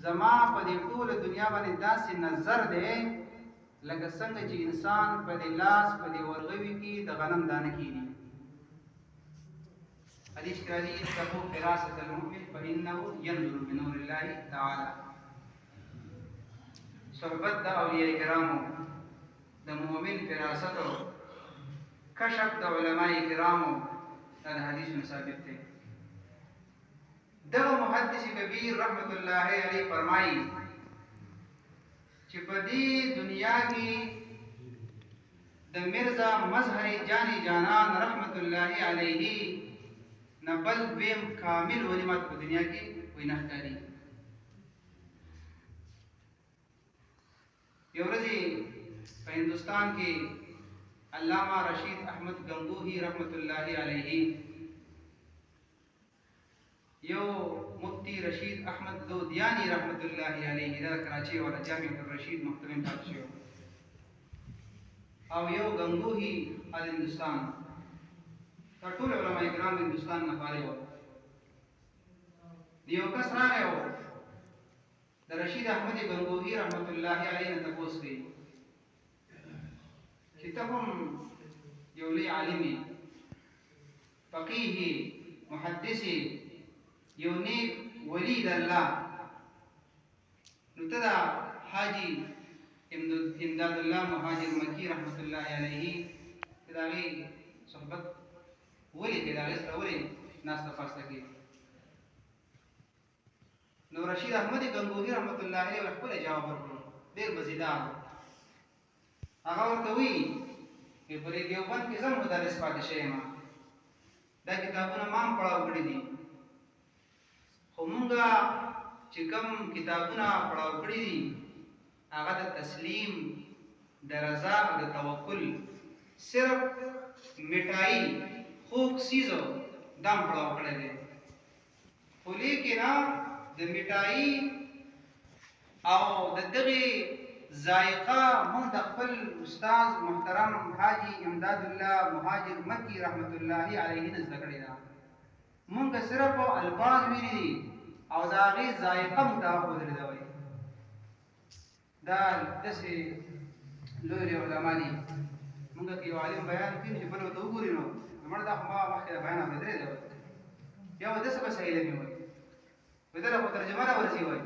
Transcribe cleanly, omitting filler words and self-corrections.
زما په دې ټوله دنیا باندې داسې نظر دی لکه څنګه چې انسان په دې لاس په دې ورغوي کې د غنم دانه کېږي. حدیث کې راځي اتقوا حراسة المؤمن فإنه ينظر بنور الله تعالى. صحبت د اولیاء کرامو، د مؤمن فراست او کشف د علماء کرامو دا د حدیث ثابت دی. دغه محدث کبیر رحمت الله علیه فرمایي چې په دې دنیا کې د مرزا مظهر جانی جانان رحمت الله علیه نه بل دویم کامل ولمت په دنیا کې وای نه ښکاري. یو ورځ په هندوستان کې علامه رشید احمد گنگوہی رحمت الله علیه یو مفتی رشید احمد لودیانی رحمت الله علیه دا کراچي ولا جامع الرشید محترم پاتې شو، او یو گنگوہی ال هندوستان دا ټول علماء کرام هندوستان نه فارغ وو. یو کس راغی و د رشید احمد گنگوہی رحمت الله علیه نه تپوس کوي چې ته هم یو لوی عالم فقیه محدث یو نیک ولی د الله، نو ته دا حاجی امداد الله مهاجر مکی رحمت الله علیه دا غي صحبت ولی کې دا غي ولی ناس تفاسته کې. نو رشید احمد گنگوہی رحمت الله علیه خپل جواب ورکړ ډیر مزیدار. هغه ورته وی چې په دې دیوبند کې زم مدرس پاتې شوم، دا کتابونه ما هم پړاو کړی دي، خو مونږه چې کوم کتابونه پړاو کړي دي هغه د تسلیم، د رضا او د توکل صرف مټای خوږ سیزو دم پړاو کړی دی، خو لیکن د مټای او د دغه ذائقه مونږ د خپل استاد محترم حاجی امداد الله مهاجر مکی رحمت الله علیه نه زده کړې ده. مونږ صرف الفاظ ویلي دي او دا غي ذائقه متاخذ لري. دا دا دسي لوی علماء دي، مونږ کې یو عالم بیان کوي چې بل ته وګورئ نو موږ دا ما مخکې بیان اورېدل دی، یا ودسه به صحیح لګي وي، ودله په ترجمه راورسي وي